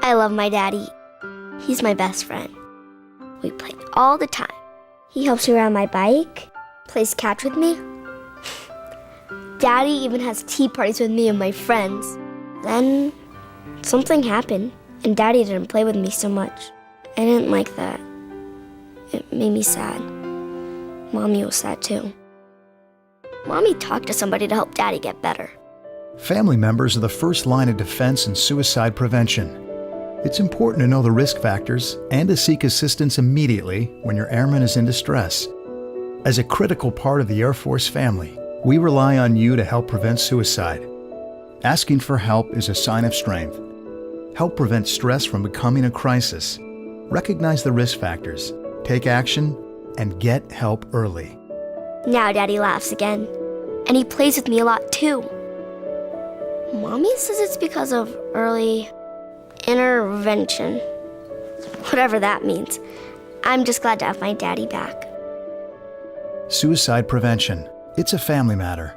I love my daddy. He's my best friend. We play all the time. He helps me ride my bike, plays catch with me. Daddy even has tea parties with me and my friends. Then something happened, and Daddy didn't play with me so much. I didn't like that. It made me sad. Mommy was sad too. Mommy talked to somebody to help Daddy get better. Family members are the first line of defense in suicide prevention. It's important to know the risk factors and to seek assistance immediately when your airman is in distress. As a critical part of the Air Force family, we rely on you to help prevent suicide. Asking for help is a sign of strength. Help prevent stress from becoming a crisis. Recognize the risk factors, take action, and get help early. Now Daddy laughs again, and he plays with me a lot too. Mommy says it's because of early intervention. Whatever that means. I'm just glad to have my daddy back. Suicide prevention. It's a family matter.